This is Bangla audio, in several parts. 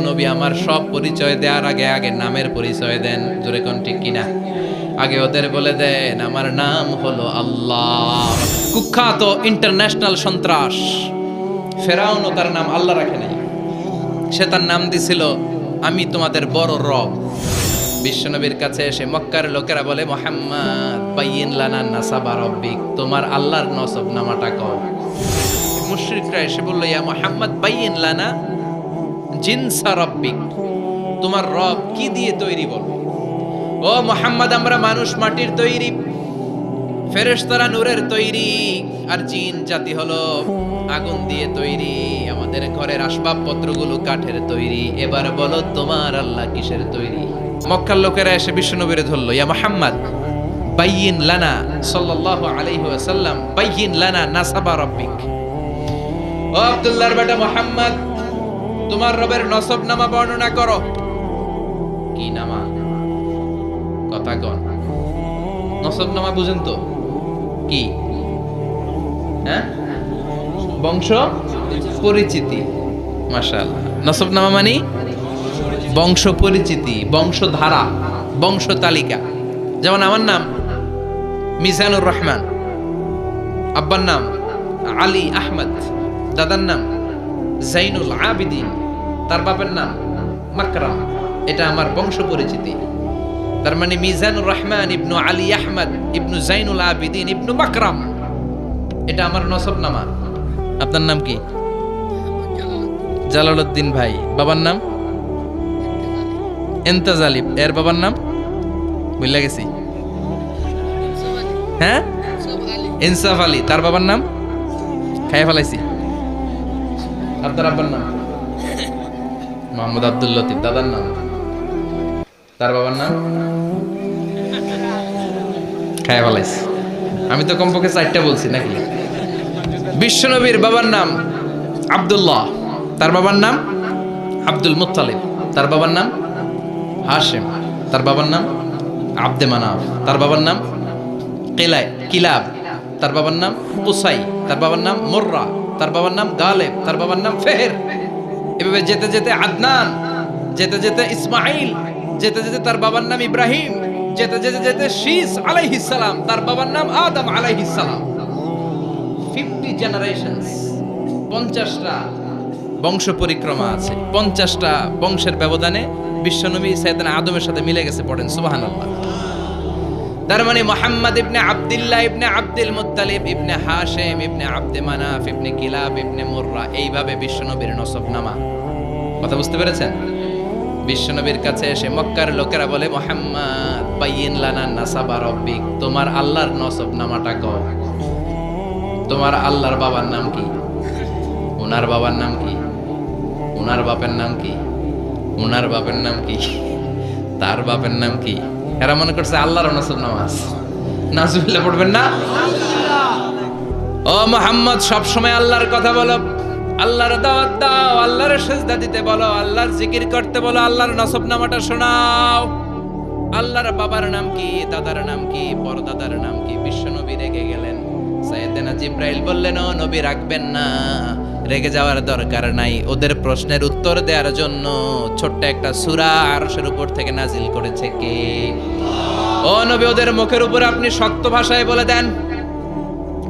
নবী আমার সব পরিচয় দেওয়ার আগে আগে নামের পরিচয় দেন, জোরে কোন ঠিক কিনা? আগে ওদের বলে দেন আমার নাম হলো আল্লাহ। কুখ্যাত ইন্টারন্যাশনাল সন্ত্রাস ফেরাউনও তার নাম আল্লাহ রাখে নাই, সে তার নাম দিছিল আমি তোমাদের বড় রব। বিশ্বনবীর কাছে এসে মক্কার লোকেরা বলে মুহাম্মদ বাইয়িন লানা নাসাবা রব্বিক, তোমার আল্লাহর নসব নামাটা কও। মুশরিকরা এসে বলল ইয়া মুহাম্মদ বাইয়িন লানা জিনসা রব্বিক, তোমার রব কি দিয়ে তৈরি বলো। ও মুহাম্মদ আমরা মানুষ মাটির তৈরি, ফেরেশতারা নূরের তৈরি, আর জিন জাতি হলো আগুন দিয়ে তৈরি, আমাদের ঘরের আসবাবপত্রগুলো কাঠের তৈরি। এবার বলো তোমার আল্লাহ কিসের তৈরি? মক্কার লোকেরা এসে বিশ্বনবীরে ধরলো ইয়া মুহাম্মদ বাইয়িন লানা সাল্লাল্লাহু আলাইহি ওয়াসাল্লাম বাইয়িন লানা নাসাবা রব্বিক। ও আব্দুল্লাহর বেটা মুহাম্মদ তোমার রবের নসব নামা বর্ণনা করো। কি নামা? কথা কন। নসব নামা বুঝেন তো কি? হ্যাঁ, বংশ পরিচিতি। মাশাআল্লাহ, নসব নামা মানে বংশ পরিচিতি, বংশধারা, বংশ তালিকা। যেমন আমার নাম মিজানুর রহমান, আব্বার নাম আলী আহমদ, দাদার নাম জাইনুল আবিদিন, তার বাপের নাম মাকরাম। এটা আমার বংশ পরিচিতি। তার মানে মিজানুর রহমান ইবনু আলী আহমদ ইবনু জাইনুল আবিদিন ইবনু মাকরাম, এটা আমার নসব নামা। আপনার নাম কি? জালালউদ্দিন ভাই। বাবার নাম এন্তাজ আলী, এর বাবার নাম ভুলে গেছি। হ্যাঁ, ইনসাফ আলী, তার বাবার নাম খাইয়া ফেলাইছি। আপনার আব্বার নাম মোহাম্মদ আব্দুল লতিফ, দাদার নাম, তার বাবার নাম খাইয়া ফেলাইছি। আমি তো কমপক্ষে 4টা বলছি নাকি? বিশ্বনবীর বাবার নাম আব্দুল্লাহ, তার বাবার নাম আব্দুল মুত্তালিব, তার বাবার নাম হাশেম, তার বাবার নাম আব্দে মানাফ, তার বাবার নাম কিলাব, তার বাবার নাম কুসাই, তার বাবার নাম মুররা, তার বাবার নাম গালেব, তার বাবার নাম ফেহের। এভাবে যেতে যেতে আদনান, যেতে যেতে ইসমাইল, যেতে যেতে তার বাবার নাম ইব্রাহিম, যেতে যেতে যেতে শীস আলাইহিস সালাম, তার বাবার নাম আদম আলাইহিস সালাম। 50 জেনারেশনস, 50টা বংশ পরিক্রমা আছে। 50টা বংশের ব্যবধানে বিশ্বনবী সাইয়েদনা আদমের সাথে মিলে গেছে। পড়েন সুবহানাল্লাহ। তার মানে মুহাম্মদ ইবনে আব্দুল্লাহ ইবনে আব্দুল মুত্তালিব ইবনে হাশেম ইবনে আব্দে মানাফ ইবনে কিলাব ইবনে মুররা, এইভাবে বিশ্বনবীর নসব নামা। কথা বুঝতে পেরেছেন? বিশ্বনবীর কাছে এসে মক্কার লোকেরা বলে মুহাম্মদ বাইয়িন লানা নাসাবা রব্বিক, তোমার আল্লাহর নসব নামাটা কও। তোমার আল্লাহর বাবার নাম কি? ওনার বাবার নাম কি? ওনার বাপের নাম কি? ওনার বাপের নাম কি? তার বাপের নাম কি? এরা মনে করছে আল্লাহর নসব নামাজ। নাজুবিল্লাহ পড়বেন না? ও মুহাম্মদ সবসময় আল্লাহর কথা বলো, আল্লাহর দাওয়াত দাও, আল্লাহর সিজদা দিতে বলো, আল্লাহর জিকির করতে বলো, আল্লাহর নসব নামাটা শোনাও। আল্লাহর বাবার নাম কি? দাদার নাম কি? পরদাদার নাম কি? বিশ্বনবী রেগে গেলেন। সাইয়েদনা জিবরাইল বললেন ও নবী রাখবেন না, রেগে যাওয়ার দরকার নাই। ওদের প্রশ্নের উত্তর দেওয়ার জন্য ছোট্ট একটা সূরা আরশের উপর থেকে নাজিল করেছে কে? ও নবী ওদের মুখের উপর আপনি শক্ত ভাষায় বলে দেন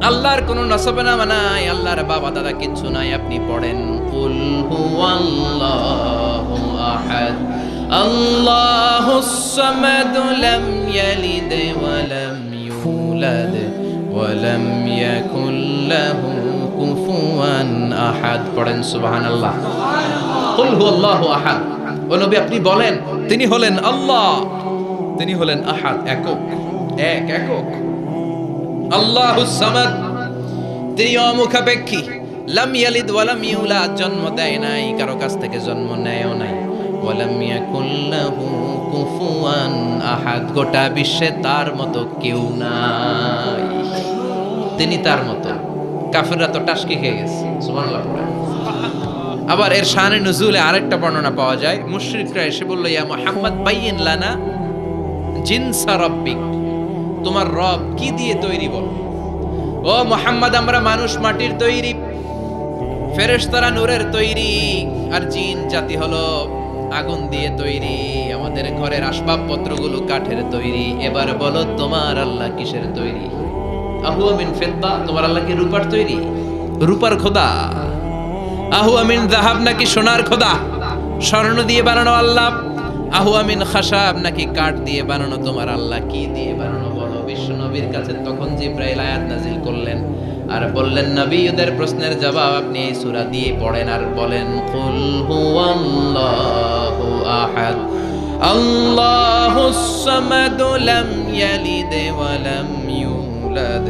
আল্লাহর কোনো নসবনামা নাই, আল্লাহর বাবা দাদা কিচ্ছু নাই। আপনি পড়েন কুল হুয়াল্লাহু আহাদ আল্লাহুস সামাদ লাম ইয়ালিদ ওয়া লাম ইউলাদ ওয়া লাম ইয়াকুল লাহু কুফুয়ান আহাদ। পড়েন সুবহানাল্লাহ। কুল হুয়াল্লাহু আহাদ। ও নবী আপনি বলেন তিনি হলেন আল্লাহ, তিনি হলেন আহাদ, একক, একক। আল্লাহুস সামাদ, তিনি অমুখাপেক্ষী। লাম ইয়ালিদ ওয়া লাম ইউলাদ, জন্ম দেয় নাই, কারো কাছ থেকে জন্ম নেয়ও নাই। ওয়া লাম ইয়াকুল লাহু কুফুয়ান আহাদ, গোটা বিশ্বে তার মতো কেউ নাই, তিনি তার মতো। কাফেররা তো টাসকি খেয়ে গেছে। সুবহানাল্লাহ। আবার এর শানে নুজুলে আরেকটা বর্ণনা পাওয়া যায়। মুশরিকরা এসে বলল ইয়া মুহাম্মদ বাইয়িন লানা জিনসা রব্বিক, তোমার রব কি দিয়ে তৈরি বল। ও মুহাম্মদ আমরা মানুষ মাটির তৈরি, ফেরেশতারা নূরের তৈরি, আর জিন জাতি হলো আগুন দিয়ে তৈরি, আমাদের ঘরের আসবাবপত্রগুলো কাঠের তৈরি। এবার বলো তোমার আল্লাহ কিসের তৈরি? আহুয়া মিন ফিদ্দা, তোমার আল্লাহ কি রূপার তৈরি? রূপার খোদা? আহুয়া মিন যাহাব, নাকি সোনার খোদা? স্বর্ণ দিয়ে বানানো আল্লাহ? আহুয়া মিন খাশাব, নাকি কাঠ দিয়ে বানানো তোমার আল্লাহ? কি দিয়ে বানানো বলো? বিশ্ব নবীর কাছে তখন জিব্রাইল আয়াত নাজিল করলেন আর বললেন, নবী, ওদের প্রশ্নের জবাব আপনি এই সূরা দিয়ে পড়েন আর বলেন, কুল হুয়াল্লাহু আহাদ আল্লাহুস সামাদ লাম ইয়ালিদ ওয়া লাম ইউলাদ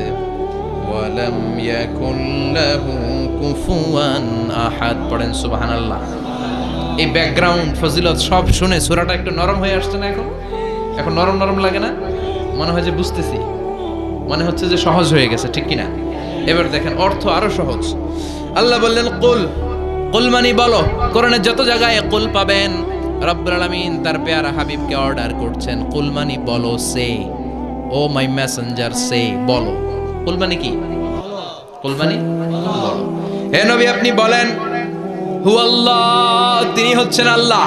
ওয়া লাম ইয়াকুল লাহু কুফুয়ান আহাদ। পড়েন সুবহানাল্লাহ। এই ব্যাকগ্রাউন্ড ফজিলত সব শুনে সূরাটা একটু নরম হয়ে আসছে না? এখন নরম নরম লাগে না? মনে হয় যে বুঝতেছি, মনে হচ্ছে যে সহজ হয়ে গেছে, ঠিক কিনা? এবার দেখেন অর্থ আরো সহজ। আল্লাহ বললেন কুল, কুল মানে বলো। কোরআনের যত জায়গায় কুল পাবেন, রব্বুল আলামিন তার পেয়ারা হাবিবকে অর্ডার করছেন, কুল মানে বলো, সে, ও মাই মেসেঞ্জার, সে, বলো। কুল মানে কি? কুল মানে বলো। হে নবী, আপনি বলেন, হু আল্লাহ, তিনি হচ্ছেন আল্লাহ,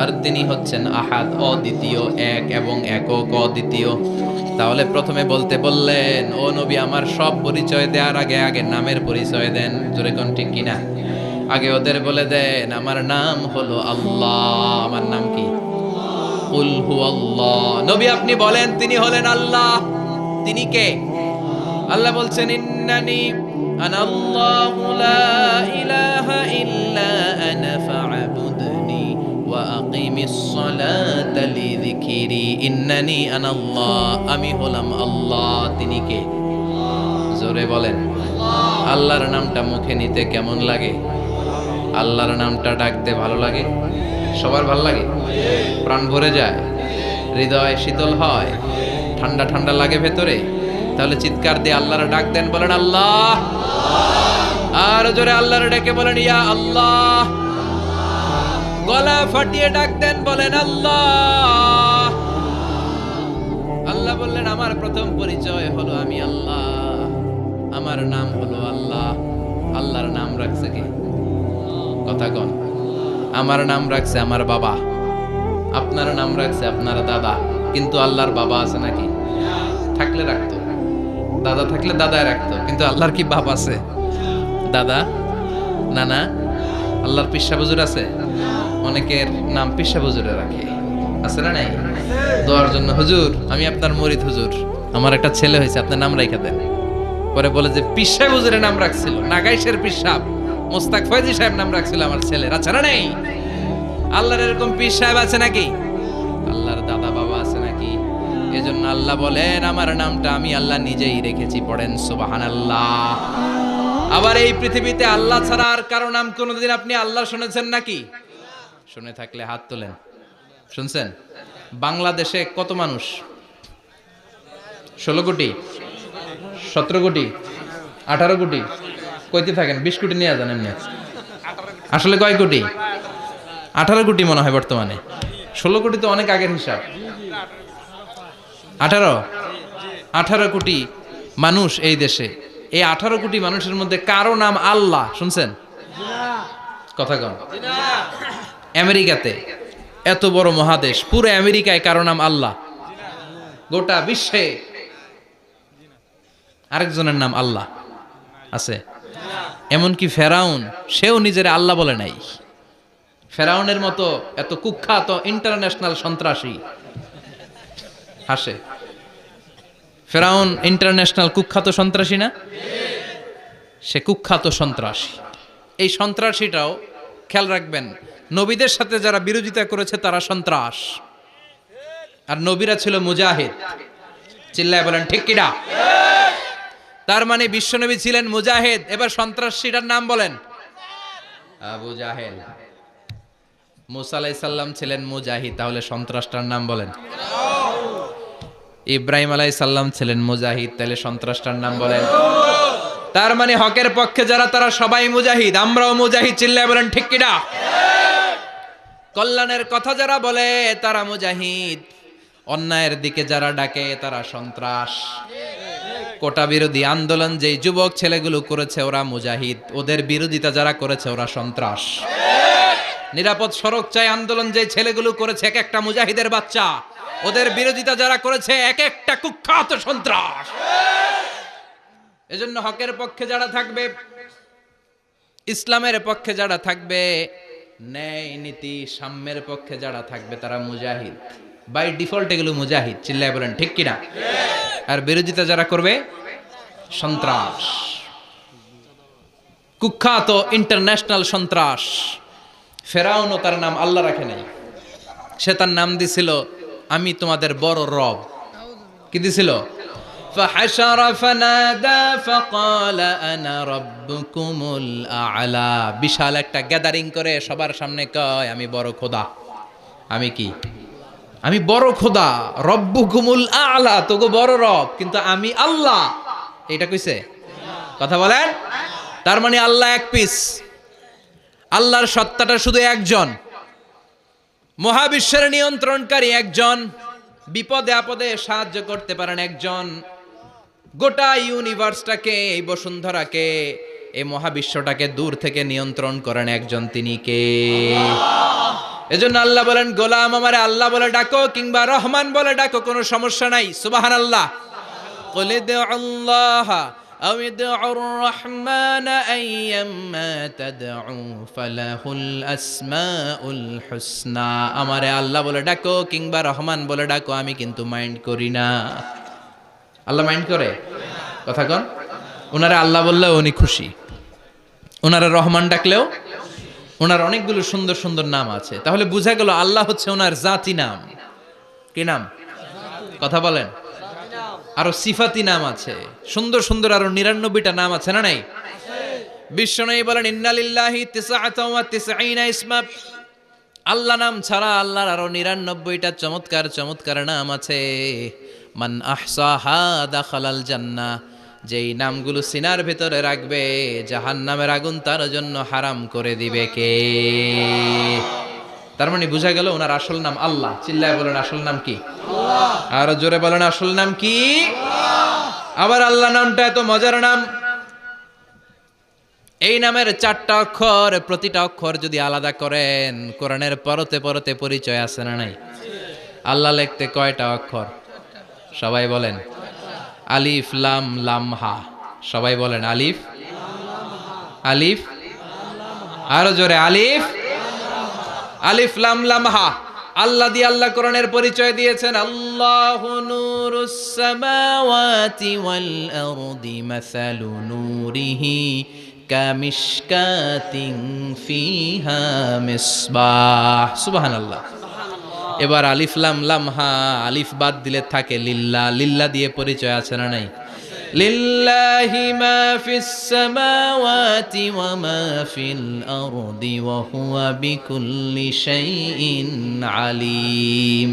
আর তিনি হচ্ছেন আহাদ, অদ্বিতীয়, এক এবং একক, অদ্বিতীয়। তাহলে প্রথমে বলতে বললেন, ও নবী, আমার সব পরিচয় দেওয়ার আগে আগে নামের পরিচয় দেন। জোরে কোন ঠিক কিনা? আগে ওদের বলে দেন, আমার নাম হলো আল্লাহ। আমার নাম কি? কুল হু আল্লাহ। নবী, আপনি বলেন, তিনি হলেন আল্লাহ। তিনি কে? আল্লাহ বলছেন, ইন্নানি আনা আল্লাহু লা ইলাহা ইল্লা আনা ফা'বুদনি ওয়া আকিমিস সালাতা লিযিকরি। ইন্নানি আনা আল্লাহ, আমি হলাম আল্লাহ। তিনি কে? জোরে বলেন। আল্লাহর নামটা মুখে নিতে কেমন লাগে? আল্লাহর নামটা ডাকতে ভালো লাগে? সবার ভালো লাগে? প্রাণ ভরে যায়, হৃদয় শীতল হয়, ঠান্ডা ঠান্ডা লাগে ভেতরে? তাহলে চিৎকার দিয়ে আল্লাহর ডাক দেন, বলেন আল্লাহ। আর জোরে আল্লাহর ডেকে বলেন, ইয়া আল্লাহ। গলা ফাটিয়ে ডাক দেন, বলেন আল্লাহ। আল্লাহ বললেন, আমার প্রথম পরিচয় হলো আমি আল্লাহ, আমার নাম হলো আল্লাহ। আল্লাহর নাম রাখছে কে? কথা কন। আমার নাম রাখছে আমার বাবা, আপনার নাম রাখছে আপনার দাদা। কিন্তু আল্লাহর বাবা আছে নাকি? থাকলে রাখতো, দাদা থাকলে দাদায় রাখতো। কিন্তু আল্লাহর কি বাপ আছে? দাদা, নানা? আল্লাহর পিসা বুজুর আছে? অনেকের নাম পিসা বুজুরে রাখে, আছে না নাই? দোয়ার জন্য, হুজুর আমি আপনার মরিদ, হুজুর আমার একটা ছেলে হয়েছে, আপনার নাম রাখা দেন। পরে বলে যে পিসা বুজুরের নাম রাখছিল, নাগাইশের পিসাব মোস্তাক ফয়জি সাহেব নাম রাখছিল আমার ছেলের, আছে না নাই? আল্লাহর এরকম পীর সাহেব আছে নাকি? আল্লাহর দাদা বাবা আছে নাকি? এজন্য আল্লাহ বলেন, আমার নামটা আমি আল্লাহ নিজেই রেখেছি। পড়েন সুবহানাল্লাহ। আবার এই পৃথিবীতে আল্লাহ ছাড়া আর কারো নাম কোনোদিন আপনি আল্লাহ শুনেছেন নাকি? শুনে থাকলে হাত তোলেন। শুনছেন? বাংলাদেশে কত মানুষ? 16 কোটি, 17 কোটি, 18 কোটি? কইতে থাকেন, 20 কোটি নিয়ে যান এমনি। আসলে কয় কোটি? 18 কোটি মনে হয় বর্তমানে। 16 কোটি তো অনেক আগের হিসাব। 18 কোটি মানুষ এই দেশে। এই 18 কোটি মানুষের মধ্যে কারো নাম আল্লাহ শুনছেন? কথা কম। আমেরিকাতে, এত বড় মহাদেশ, পুরো আমেরিকায় কারো নাম আল্লাহ? গোটা বিশ্বে আরেকজনের নাম আল্লাহ আছে? এমনকি ফেরাউন, সেও নিজের আল্লাহ বলে নাই। ফেরাউনের মতো এত কুখ্যাত ইন্টারন্যাশনাল সন্ত্রাসী হাসে। ফেরাউন ইন্টারন্যাশনাল কুখ্যাত সন্ত্রাসী না? সে কুখ্যাত সন্ত্রাসী। এই সন্ত্রাসীটাও খেয়াল রাখবেন, নবীদের সাথে যারা বিরোধিতা করেছে তারা সন্ত্রাস, আর নবীরা ছিল মুজাহিদ। চিল্লায় বলেন ঠিক কিনা? তার মানে বিশ্বনবী ছিলেন মুজাহিদ। এবার সন্ত্রাসীটার নাম বলেন, আবু জাহেল। মুসা আলাইহিস সালাম ছিলেন মুজাহিদ, তাহলে সন্ত্রাসটার নাম বলেন। ইব্রাহিম আলাইহিস সালাম ছিলেন মুজাহিদ, তাহলে সন্ত্রাসটার নাম বলেন। তার মানে হকের পক্ষে যারা তারা সবাই মুজাহিদ, আমরাও মুজাহিদ। চিল্লায় বলেন ঠিক কিনা? কল্যাণের কথা যারা বলে তারা মুজাহিদ, অন্যায়ের দিকে যারা ডাকে তারা সন্ত্রাস। কোটা বিরোধী আন্দোলন যেই যুবক ছেলেগুলো করেছে ওরা মুজাহিদ, ওদের বিরোধিতা যারা করেছে ওরা সন্ত্রাস। নিরাপদ সড়ক চাই আন্দোলন যে ছেলেগুলো করেছে এক একটা মুজাহিদের বাচ্চা, ওদের বিরোধিতা যারা করেছে এক একটা কুখ্যাত সন্ত্রাস। এজন্য হকের পক্ষে যারা থাকবে, ইসলামের পক্ষে যারা থাকবে, ন্যায় নীতি সাম্যের পক্ষে যারা থাকবে তারা মুজাহিদ, বাই ডিফল্ট এগুলো মুজাহিদ। চিল্লায় বলেন ঠিক কিনা? আর বিরোধিতা যারা করবে সন্ত্রাস, কুখ্যাত ইন্টারন্যাশনাল সন্ত্রাস। ফেরাউনও তার নাম আল্লাহ রাখে নাই, সে তার নাম দিছিল আমি তোমাদের বড় রব। কি দিছিল? فحشر فنادى فقال انا ربكم الاعلى। বিশাল একটা গ্যাদারিং করে সবার সামনে কয় আমি বড় খোদা। আমি কি? আমি বড় খোদা, রব্বুকুমুল আ'লা, তোগো বড় রব, কিন্তু আমি আল্লাহ। এটা কইছে? কথা বলেন। তার মানে আল্লাহ এক পিস, আল্লাহর সত্তাটা শুধু একজন, মহাবিশ্বের নিয়ন্ত্রণকারী একজন, বিপদে আপদে সাহায্য করতে পারেন একজন, গোটা ইউনিভার্সটাকে, এই বসুন্ধরাকে, এই মহাবিশ্বটাকে দূর থেকে নিয়ন্ত্রণ করেন একজন, তিনি কে? এজন্য আল্লাহ বলেন গোলাম আমারে আল্লাহ বলে ডাকো কিংবা রহমান বলে ডাকো, কোনো সমস্যা নাই। সুবহানাল্লাহ। কুল ইদউল্লাহ আও ইদউর রহমান আইয়াম্মা তাদউ ফালাহুল আসমাউল হুসনা। আমারে আল্লাহ বলে ডাকো কিংবা রহমান বলে ডাকো, আমি কিন্তু মাইন্ড করি না। আল্লাহ মাইন্ড করে? কথা কন। ওনারা আল্লাহ বললেও উনি খুশি, ওনারা রহমান ডাকলেও। ওনার অনেকগুলো সুন্দর সুন্দর নাম আছে, তাহলে বুঝা গেল আল্লাহ হচ্ছে ওনার জাতি নাম। কি নাম? কথা বলেন। আরো সিফাতি নাম আছে, সুন্দর সুন্দর আরো 99টা নাম আছে না নাই? বিশ্বনবী বলেন ইন্নালিল্লাহি 99 ইসমা। আল্লাহ নাম ছাড়া আল্লাহর আরো 99টা চমৎকার চমৎকার নাম আছে। মান আহসাহা দাখালাল জান্নাহ। যেই নামগুলো সিনার ভেতরে রাখবে জাহান্নামের আগুন তার জন্য হারাম করে দিবে কে? তার মানে বুঝা গেল ওনার আসল নাম আল্লাহ। চিল্লায় বলেন আসল নাম কি? আল্লাহ। আরো জোরে বলেন আসল নাম কি? আল্লাহ। আবার আল্লাহ নামটা এত মজার নাম, এই নামের 4টা অক্ষর, প্রতিটা অক্ষর যদি আলাদা করেন কোরআনের পরতে পরতে পরিচয় আছে না নাই? আল্লাহ লিখতে কয়টা অক্ষর? সবাই বলেন। আলিফ লাম লাম হা। সবাই বলেন আলিফ আলিফ। আরো জোরে আলিফ আলিফ লাম লাম হা। আল্লাহ দিয়ে আল্লাহ কোরআনের পরিচয় দিয়েছেন। আল্লাহু নূরুস সামাওয়াতি ওয়াল আরদি মাসালু নূরিহি কামিশকাতিন ফিহা মিসবাহ। সুবহানাল্লাহ। এবার আলিফ লাম লাম হা, আলিফ বাদ দিলে থাকে লিল্লাহ। লিল্লাহ দিয়ে পরিচয় আছে না নাই? লিল্লাহি মা ফিস সামাওয়াতি ওয়া মা ফিল আরদি ওয়া হুয়া বিকুল্লি শাইইন আলিম।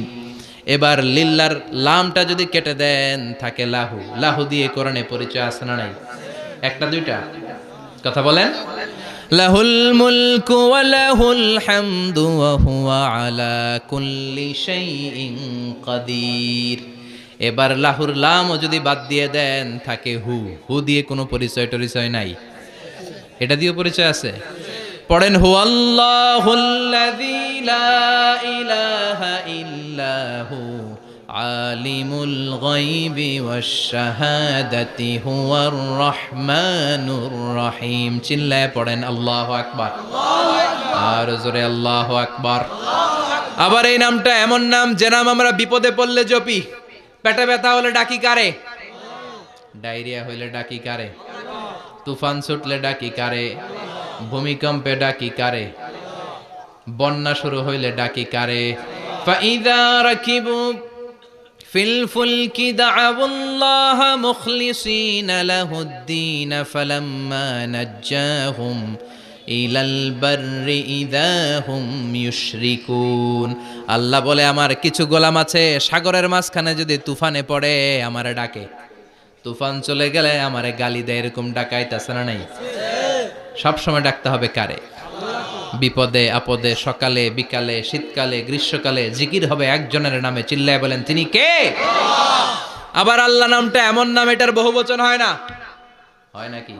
এবার লিল্লাহর লামটা যদি কেটে দেন থাকে লাহু। লাহু দিয়ে কোরআনে পরিচয় আছে না নাই? একটা দুইটা? কথা বলেন। লাহুল মুলকু ওয়া লাহুল হামদু ওয়া হুয়া আলা কুল্লি শাইইন কাদির। এবার লাহুর লামও যদি বাদ দিয়ে দেন থাকে হু। হু দিয়ে কোনো পরিচয় টরিচয় নাই, এটা দিয়ে পরিচয় আছে। পড়েন হু আল্লাহুল্লাযী লা ইলাহা ইল্লাহু আলিমুল গায়বি ওয়াশ শাহাদাতি হুয়ার রহমানুর রহিম। চিল্লায় পড়েন আল্লাহু আকবার। আর জোরে আল্লাহু আকবার। আবার এই নামটা এমন নাম যে নাম আমরা বিপদে পড়লে জপি। পেটে ব্যথা হলে ডাকি কারে? ডায়রিয়া হইলে ডাকি কারে? তুফান ছুটলে ডাকি কারে? ভূমিকম্পে ডাকি কারে? বন্যা শুরু হইলে ডাকি কারে? ফাইদা রাকিবু ফিল ফুলকি দা'উল্লাহ মুখলিসিনা লাহুদ্দিন ফালাম্মা নাজ্জাহুম ইলাল বাররি ইযা হুম ইউশরিকুন। আল্লাহ বলে আমার কিছু গোলাম আছে সাগরের মাঝখানে যদি তুফানে পড়ে আমারে ডাকে, তুফান চলে গেলে আমারে গালি দেয়। এরকম ডাকাইতেছে না নাই? সব সময় ডাকতে হবে কারে? বিপদে আপদে, সকালে বিকালে, শীতকালে গ্রীষ্মকালে জিকির হবে একজনের নামে। চিল্লায় বলেন তিনি কে? আবার আল্লাহ নামটা এমন নাম এটার বহুবচন হয় না। হয় নাকি?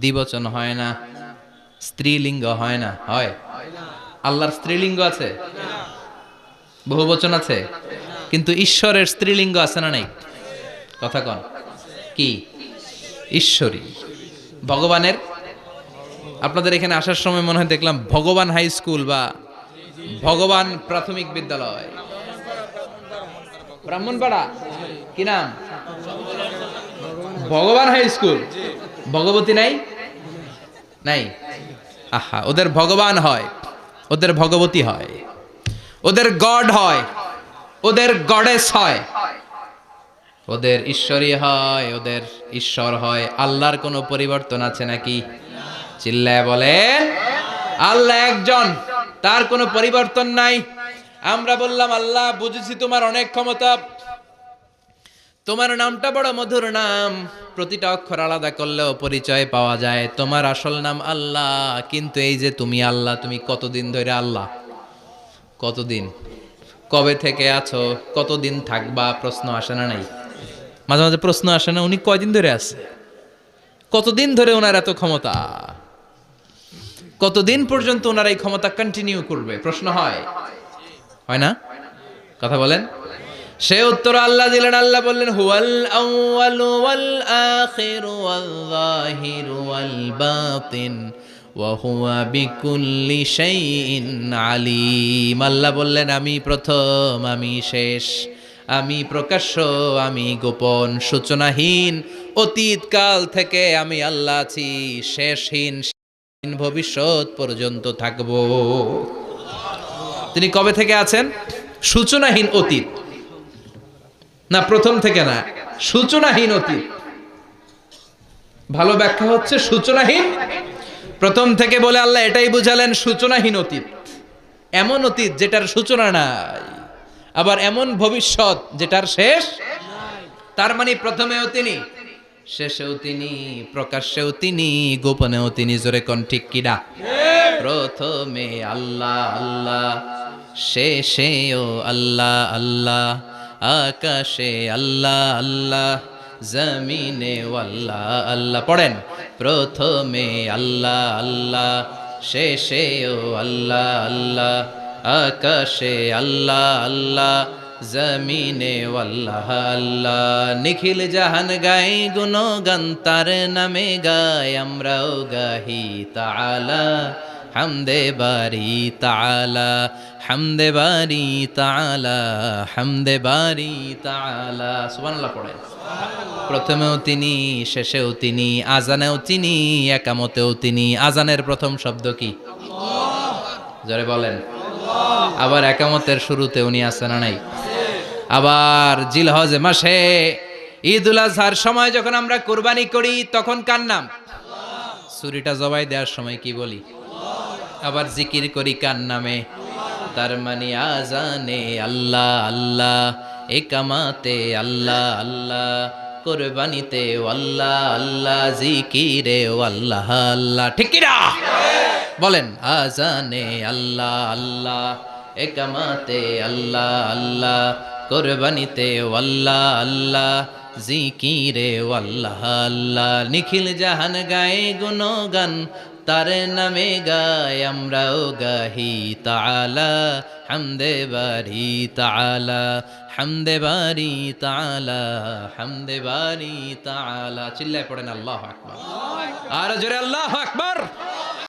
দ্বিবচন হয় না, স্ত্রীলিঙ্গ হয় না। হয়? আল্লাহর স্ত্রীলিঙ্গ আছে? বহু বচন আছে? কিন্তু ঈশ্বরের স্ত্রীলিঙ্গ আছে না নাই? কথা কন কি? ঈশ্বরী। ভগবানের, আপনাদের এখানে আসার সময় মনে হয় দেখলাম ভগবান হাই স্কুল বা ভগবান প্রাথমিক বিদ্যালয়, ব্রাহ্মণপাড়া, কি নাম? ভগবান হাই স্কুল। ভগবতী নাই? নাই। আহা, ওদের ভগবান হয়, ওদের ভগবতী হয়, ওদের গড হয়, ওদের গডেস হয়, ওদের ঈশ্বরী হয়, ওদের ঈশ্বর হয়। আল্লাহর কোনো পরিবর্তন আছে নাকি? চিল্লায় বলেন, আল্লাহ একজন, তার কোনো পরিবর্তন নাই। আমরা বললাম আল্লাহ বুঝেছি তোমার অনেক ক্ষমতা, তোমার নামটা বড় মধুর নাম, প্রতিটা অক্ষর আলাদা করলেও পরিচয় পাওয়া যায়। তোমার আসল নাম আল্লাহ, কিন্তু এই যে তুমি আল্লাহ, তুমি কতদিন ধরে আল্লাহ? কতদিন? কবে থেকে আছো? কতদিন থাকবা? প্রশ্ন আসে না নাই? মাঝে মাঝে প্রশ্ন আসে না, উনি কয়দিন ধরে আছে? কতদিন ধরে ওনার এত ক্ষমতা? কতদিন পর্যন্ত ওনার এই ক্ষমতা কন্টিনিউ করবে? প্রশ্ন হয়, হয় না? কথা বলেন। সে উত্তর আল্লাহ দিলেন। আল্লাহ বললেন, হুয়াল আউয়ালু ওয়াল আখিরু ওয়াল যাহিরু ওয়াল বাতিন ওয়া হুয়া বিকুল্লি শাইইন আলিম। আল্লাহ বললেন, আমি প্রথম, আমি শেষ, আমি প্রকাশ্য, আমি গোপন, সূচনাহীন। অতীত কাল থেকে আমি আল্লাহ আছি, শেষহীন, ভবিষ্যৎ পর্যন্ত থাকব। তিনি কবে থেকে আছেন? সূচনাহীন অতীত না, প্রথম থেকে না, সূচনাহীন অতীত। ভালো ব্যাখ্যা হচ্ছে সূচনাহীন প্রথম থেকে বলে আল্লাহ এটাই বুঝালেন সূচনাহীন অতীত। এমন অতীত যেটার সূচনা নাই, আবার এমন ভবিষ্যৎ যেটার শেষ। তার মানে প্রথমেও তিনি, শেষেও তিনি, প্রকাশ্যেও তিনি, গোপনেও তিনি। জোরে কোন ঠিক কিনা? প্রথমে আল্লাহ আল্লাহ, শেষেও আল্লাহ আল্লাহ, আকাশে আল্লাহ আল্লাহ, জমিনে আল্লাহ আল্লাহ। পড়েন, প্রথমে আল্লাহ আল্লাহ, শেষেও আল্লাহ আল্লাহ, আকাশে আল্লাহ আল্লাহ, জমিনে আল্লাহ আল্লাহ। নিখিল জাহান গাই গুণগান, তার নামে গায় আমরাও গাহি তাআলা, হামদে বারি তাআলা, হামদে বারি তাআলা, হামদে বারি তাআলা। সুবহানাল্লাহ পড়েন। প্রথমেও তিনি, শেষেও তিনি, আজানেও তিনি, একামতেও তিনি। আজানের প্রথম শব্দ কি? জোরে বলেন। আবার একামতের শুরুতে উনি আছেন না নাই? আবার জিলহজ মাসে ঈদুল আজহার সময় যখন আমরা কুরবানি করি, তখন কার নাম? ছুরিটা জবাই দেওয়ার সময় কি বলি? আবার জিকির করি কার নামে? তার মানে আজানে আল্লাহ আল্লাহ, একামাতে আল্লাহ আল্লাহ, কুরবানিতে আল্লাহ আল্লাহ, জিকিরে আল্লাহ আল্লাহ। ঠিক কি না? বলেন, আজানে আল্লাহ আল্লাহ, একামাতে আল্লাহ আল্লাহ, কুরবানিতে আল্লাহ আল্লাহ, জিকিরে আল্লাহ আল্লাহ। নিখিল জাহান গায়ে গুণগান, তার নামে গায় আমরাও গাহি তাআলা, হামদে বারি তাআলা, হামদে বারি তাআলা, হামদে বারি তাআলা। চিল্লায় পড়েন আল্লাহু আকবার। আর জোরে আল্লাহু আকবার।